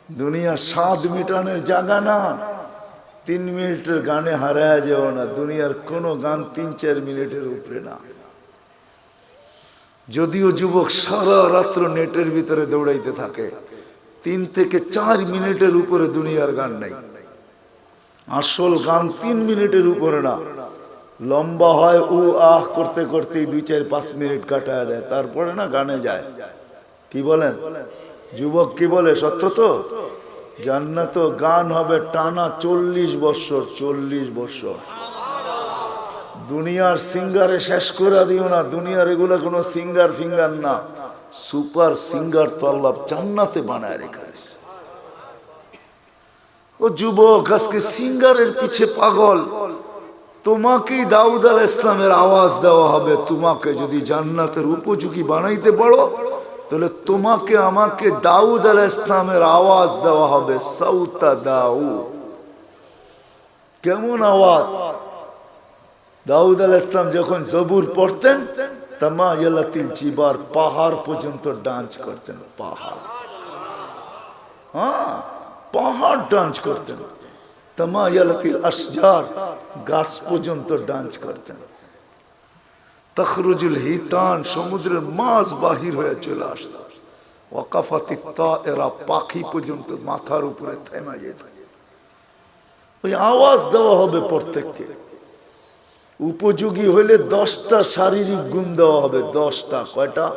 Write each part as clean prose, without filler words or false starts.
দুনিয়া স্বাদ মিটানোর জায়গা না। 3 মিনিটের গানে হারায় যাও না। দুনিয়ার কোনো গান 3-4 মিনিটের উপরে না। যদিও যুবক সারা রাত্র নেটের ভিতরে দৌড়াইতে থাকে, 3 থেকে 4 মিনিটের উপরে দুনিয়ার গান নাই। আসল গান 3 মিনিটের উপরে না। লম্বা হয় ও আহ করতে করতেই 2-4-5 মিনিট কাটায় দেয়, তারপরে না গানে যায়। কি বলেন যুবক, কি বলে? সত্য তো। জান্নাত গান হবে টানা 40 বছর। 40 বছর। দুনিয়ার সিঙ্গারে শেষ করে দিও না। দুনিয়ার এগুলা কোনো সিঙ্গার ফিঙ্গার না, সুপার সিঙ্গার তো আল্লাহ জান্নাতে বানায় রেখেছে। ও যুবক, আজকে সিঙ্গারের পিছে পাগল। তোমাকেই দাউদ আলাইহিস সালামের আওয়াজ দেওয়া হবে। তোমাকে যদি জান্নাতের উপযোগী বানাইতে পারো, তাহলে তোমাকে আমাকে দাউদ আলাইহিস সালামের আওয়াজ দেওয়া হবে। সাউতা দাউদ। কেমন আওয়াজ? দাউদ আলাইহিস সালাম যখন জবুর পড়তেন, তামায়ালাতিল জিবার, পাহাড় পর্যন্ত ডান্স করতেন। পাহাড়, হ্যাঁ, পাহাড় ডান্স করতেন। তামায়ালাতিল আশজার, গাছ পর্যন্ত ডান্স করতেন। তখরুজুল হিতান, সমুদ্রের মাছ বাহির হয়ে চলে আসত। ওয়াকাফাতিত তায়রা, পাখি পর্যন্ত মাথার উপরে থেমে যেত। ওই আওয়াজ দেওয়া হবে প্রত্যেককে। উপযোগী হইলে 10টা শারীরিক গুণ দেওয়া হবে। 10টা। কয়টা?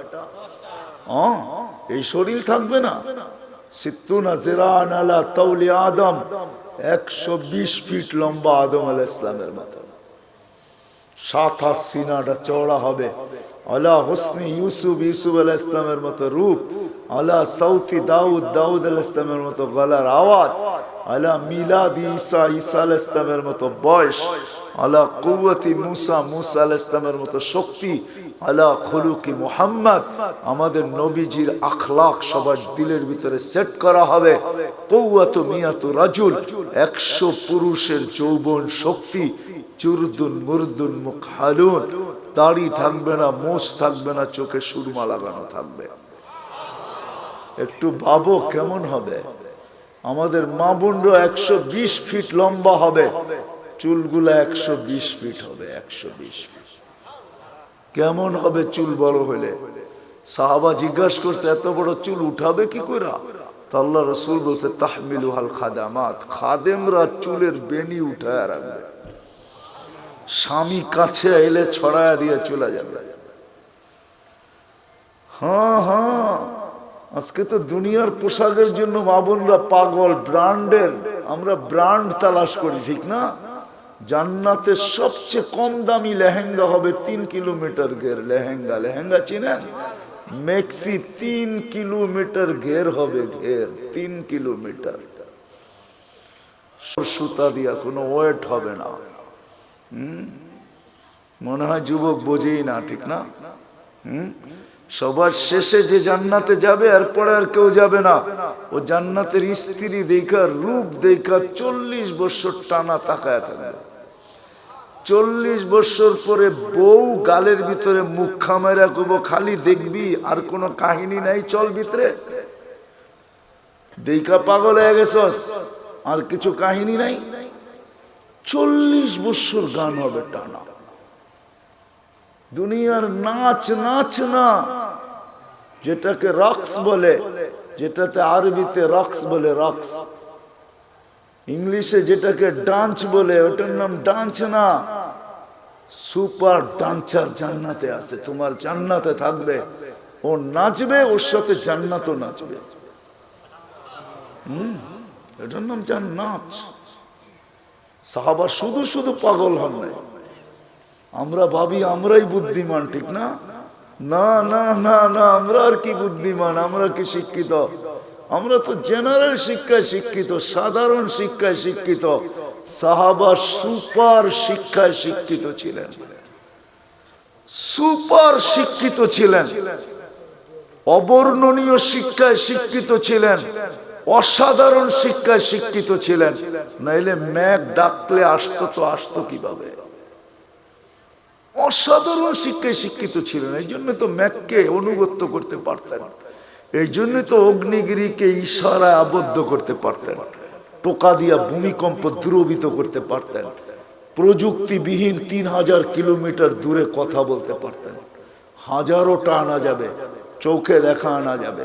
এই শরীর থাকবে না। সিত্তুনা জিরান আলা তাওলি আদম, 120 ফিট লম্বা আদম আলাইহিস সালামের মতো। 7 হাত সিনাটা চওড়া হবে। আলা হুসনি ইউসুফ, ইউসুফ আলাইহিস সালামের মতো রূপ। আলা সাউতি দাউদ, দাউদ আলাইহিস সালামের মতো গলার আওয়াজ। আলা মিলাদি ঈসা, ঈসা আলাইহিস সালামের মতো বয়স। আলা কুওয়াতি মুসা, মুসা আলাইহিস সালামের মতো শক্তি। আলা খুলুকি মুহাম্মদ, আমাদের নবীজির আখলাক সবার দিলের ভিতরে সেট করা হবে। কুওয়াতু মিয়াতু রাজুল, 100 পুরুষের যৌবন শক্তি। চুরদুন মুরদুন মুকহালুন, দাড়ি থাকবে না, মোছ থাকবে না, চোখে সুরমা লাগানো থাকবে। একটু ভাবো কেমন হবে। আমাদের মা বোনরা 120 ফিট লম্বা হবে, চুলগুলা 120 ফিট হবে। 120 ফিট। কেমন হবে চুল বড় হলে? সাহাবা জিজ্ঞাসা করছে, এত বড় চুল উঠাবে কি করে? তো আল্লাহ রাসূল বলছে, তাহমিলুহাল খাদামাত, খাদেমরা চুলের বেনি উঠায় রাখবে। স্বামী কাছে এলে ছড়ায়া দিয়ে চলে যাবে। হ্যাঁ হ্যাঁ, আজকে তো দুনিয়ার পোশাকের জন্য মা বোনরা পাগল। ব্র্যান্ডের, আমরা ব্র্যান্ড তালাশ করি, ঠিক না? জান্নাতে সবচেয়ে কম দামি লেহেঙ্গা হবে 3 কিলোমিটার ঘের। লেহেঙ্গা, লেহেঙ্গা চিনেন? মেক্সি 3 কিলোমিটার ঘের হবে। ঘের 3 কিলোমিটার। সুতা দিয়া, কোনো ওয়েট হবে না। মনে হয় যুবক বোঝেই না, ঠিক না? সবার শেষে যে জান্নাতে যাবে, এরপরে আর কেউ যাবে না। ও জান্নাতের স্ত্রী দেখা, রূপ দেখা 40 বছর টানা তাকায় থাকবে। 40 বছর পরে বউ গালের ভিতরে মুখ খামেরা করবো, খালি দেখবি, আর কোনো কাহিনী নাই। চল ভিতরে দেখা পাগল হয়ে গেছস, আর কিছু কাহিনী নাই। 40 বছর গান হবে টানা। দুনিয়ার নাচ, নাচ না, যেটাকে রক্স বলে, যেটাতে আরবিতে রক্স বলে, রক্স। ইংলিশে যেটাকে ডান্স বলে, ওটার নাম ডান্স না। সুপার ডান্সার জান্নাতে আছে। তোমার জান্নাতে থাকবে, ও নাচবে, ওর সাথে জান্নাতও নাচবে। এটার নাম জান্নাত। সাহাবা শুধু শুধু পাগল হন নাই। আমরা ভাবি আমরাই বুদ্ধিমান, ঠিক না? না না না না, আমরা আর কি বুদ্ধিমান, আমরা কি শিক্ষিত? আমরা তো জেনারেল শিক্ষায় শিক্ষিত, সাধারণ শিক্ষায় শিক্ষিত। সাহাবা সুপার শিক্ষায় শিক্ষিত ছিলেন, সুপার শিক্ষিত ছিলেন, অবর্ণনীয় শিক্ষায় শিক্ষিত ছিলেন, অসাধারণ শিক্ষায় শিক্ষিত ছিলেন। নাইলে মেঘ ডাকলে আসতো তো আসতো কিভাবে? অসাধারণ শিক্ষায় শিক্ষিত ছিলেন, এই জন্য তো মেঘকে অনুগত্য করতে পারতেন। এই জন্যই তো অগ্নিগিরিকে ইশারায় আবদ্ধ করতে পারতেন, টোকা দিয়া ভূমিকম্প দ্রবিত করতে পারতেন, প্রযুক্তিবিহীন 3000 কিলোমিটার দূরে কথা বলতে পারতেন, হাজারোটা আনা যাবে, চোখে দেখা আনা যাবে,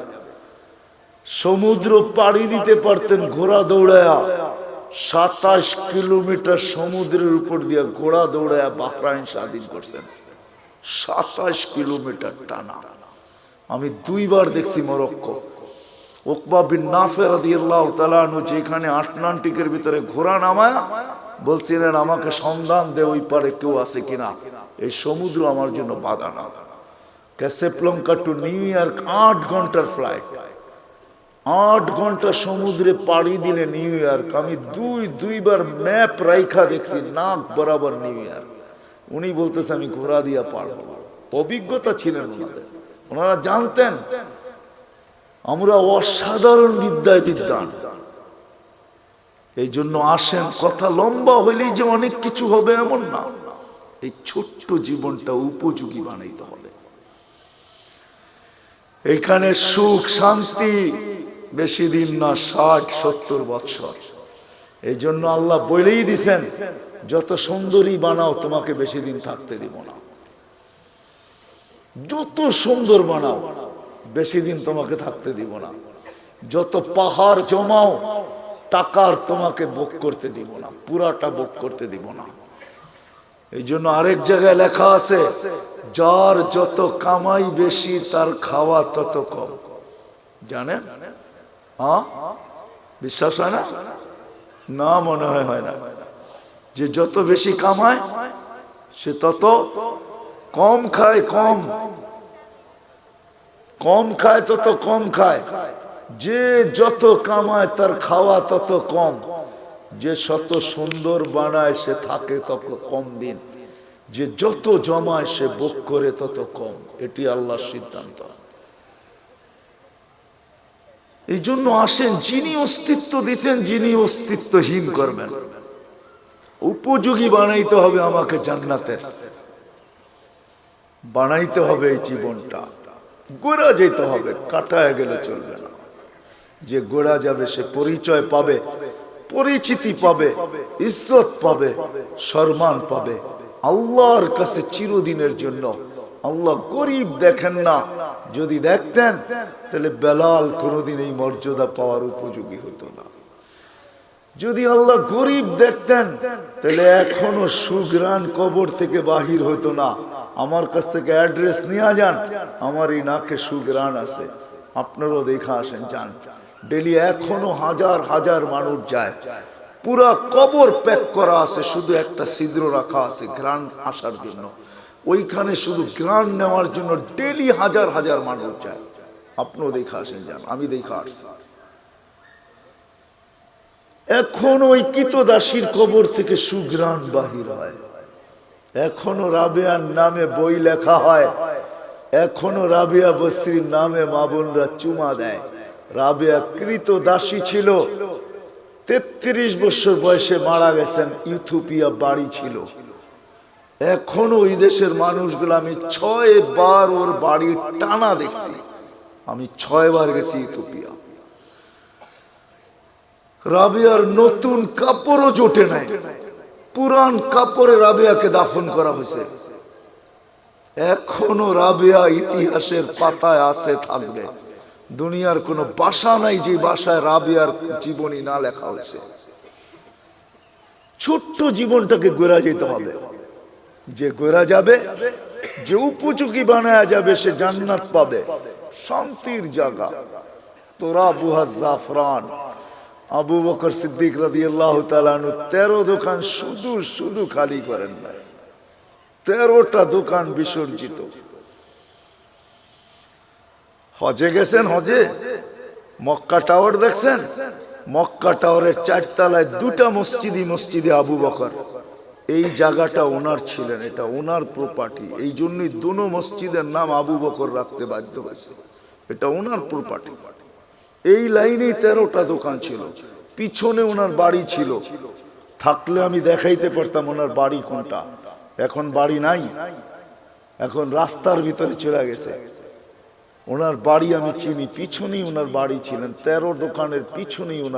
সমুদ্র পাড়ি দিতে পারতেন ঘোড়া দৌড়ায়া, 27 কিলোমিটার সমুদ্রের উপর দিয়ে ঘোড়া দৌড়ায়া বাহরাইন স্বাধীন করছেন, 27 কিলোমিটার টানা। আমি 2 বার দেখছি মরক্কো। উকবা বিন নাফে রাদিয়াল্লাহু তাআলা আনহু যেখানে আটলান্টিকের ভিতরে ঘোড়া নামায়া বলছিলেন, আমাকে সন্ধান দে ওই পারে কেউ আছে কিনা, এই সমুদ্র আমার জন্য বাধা না। ক্যাসাব্লাঙ্কা টু নিউ ইয়র্ক 8 ঘন্টার ফ্লাইট, 8 ঘন্টা সমুদ্রে পাড়ি দিলে নিউ ইয়র্ক। আমি দুইবার ম্যাপ রাইখা দেখছি, নাক বরাবর নিউ ইয়র্ক। উনি বলতেছে আমি ঘোড়া দিয়া পার হব। অভিজ্ঞতা ছিলেন ওনাদের, ওনারা জানতেন আমরা অসাধারণ বিদ্যায় বিদ্বান। এই জন্য আসেন, কথা লম্বা হইলেই যে অনেক কিছু হবে এমন না, এই ছোট্ট জীবনটা উপযোগী বানাইতে হবে। এখানে সুখ শান্তি বেশি দিন না, 60-70 বৎসর। এই জন্য আল্লাহ বলেই দিছেন, যত সুন্দরী বানাও তোমাকে বেশি দিন থাকতে দিব না, যত সুন্দর বানাও বেশি দিন তোমাকে থাকতে দিব না, যত পাহাড় জমাও টাকার তোমাকে ভোগ করতে দিব না, পুরাটা ভোগ করতে দিব না। এই জন্য আরেক জায়গায় লেখা আছে, যার যত কামাই বেশি তার খাওয়া তত কম। জানেন? বিশ্বাস হয় না? না, মনে হয় না। যে যত বেশি কামায় সে তত কম খায়, কম খায় তত কম খায়। যে যত কামায় তার খাওয়া তত কম। যে শত সুন্দর বানায় সে থাকে তত কম দিন। যে যত জমায় সে ভোগ করে তত কম। এটি আল্লাহর সিদ্ধান্ত। এই জন্য আসেন, যিনি অস্তিত্ব দিচ্ছেন, যিনি অস্তিত্বহীন করবেন, উপযোগী বানাইতে হবে আমাকে জান্নাতের, বানাইতে হবে এই জীবনটা। গোড়া যেতে হবে, কাটায় গেলে চলবে না। যে গোড়া যাবে সে পরিচয় পাবে, পরিচিতি পাবে, ইজ্জত পাবে, সম্মান পাবে আল্লাহর কাছে চিরদিনের জন্য। আল্লাহ গরিব দেখেন না, যদি দেখতেন তাহলে বেলাল কোনোদিন এই মর্যাদা পাওয়ার উপযোগী হতো না। যদি আল্লাহ গরিব দেখতেন তাহলে এখনো সুগ্রাণ কবর থেকে বাহির হতো না। আমার কাছ থেকে অ্যাড্রেস নিয়ে যান, আমার এই নাকে সুগ্রাণ আছে, আপনারাও দেখা আসেন, যান। ডেলি এখনো হাজার হাজার মানুষ যায়, পুরা কবর প্যাক করা আছে, শুধু একটা ছিদ্র রাখা আছে ঘ্রাণ আসার জন্য। ওইখানে শুধু ঘ্রাণ নেওয়ার জন্য ডেলি হাজার হাজার মানুষ যায়। আপনিও দেখা আসেন, যান, আমি দেখা আসছি। এখন ওই কিতদাসীর কবর থেকে সুঘ্রাণ বাহির হয়। এখনো রাবেয়ার নামে বই লেখা হয়, এখনো রাবেয়া বস্তির নামে মা বোনরা চুমা দেয়। রাবেয়া কৃতদাসী ছিল, 33 বছর বয়সে মারা গেছেন, ইথিওপিয়া বাড়ি ছিল। এখনো ওই দেশের মানুষগুলো, আমি 6 বার ওর বাড়ি টানা দেখছি, আমি 6 বার গেছি ইথিওপিয়া। রাবেয়ার নতুন কাপড়ও জোটে নাই, পুরান কাপড়ে রাবেয়াকে দাফন করা হয়েছে। এখনো রাবেয়া ইতিহাসের পাতায় আছে, থাকবে। দুনিয়ার কোনো ভাষা নাই যে ভাষায় রাবেয়ার জীবনী না লেখা হয়েছে। ছোট্ট জীবনটাকে গড়া যেতে হবে। যে গড়া যাবে, যে উপযোগী বানায়া যাবে, সে জান্নাত পাবে, শান্তির জায়গা। তোরা বুহা জাফরান আবু বকর সিদ্দিক রাদিয়াল্লাহু তাআলা আনহু 13 দোকান শুধু খালি করেন না, 13টা দোকান বিসর্জিত। হজে গেছেন, হজে মক্কা টাওয়ার দেখছেন? মক্কা টাওয়ারের 4 তলায় 2টা মসজিদে আবু বকর, এই জায়গাটা ওনার ছিলেন, এটা ওনার প্রপার্টি। এই জন্যই দুনো মসজিদের নাম আবু বকর রাখতে বাধ্য হয়েছে, এটা ওনার প্রপার্টি। এই লাইনেই 13টা দোকান ছিল। পিছনে ওনার বাড়ি ছিল, থাকলে আমি দেখাইতে পারতাম ওনার বাড়ি কোনটা। এখন বাড়ি নাই, এখন রাস্তার ভিতরে চলে গেছে। ওনার বাড়ি আমি চিনি, পিছনেই ওনার বাড়ি ছিলেন, 13 দোকানের পিছনেই ওনার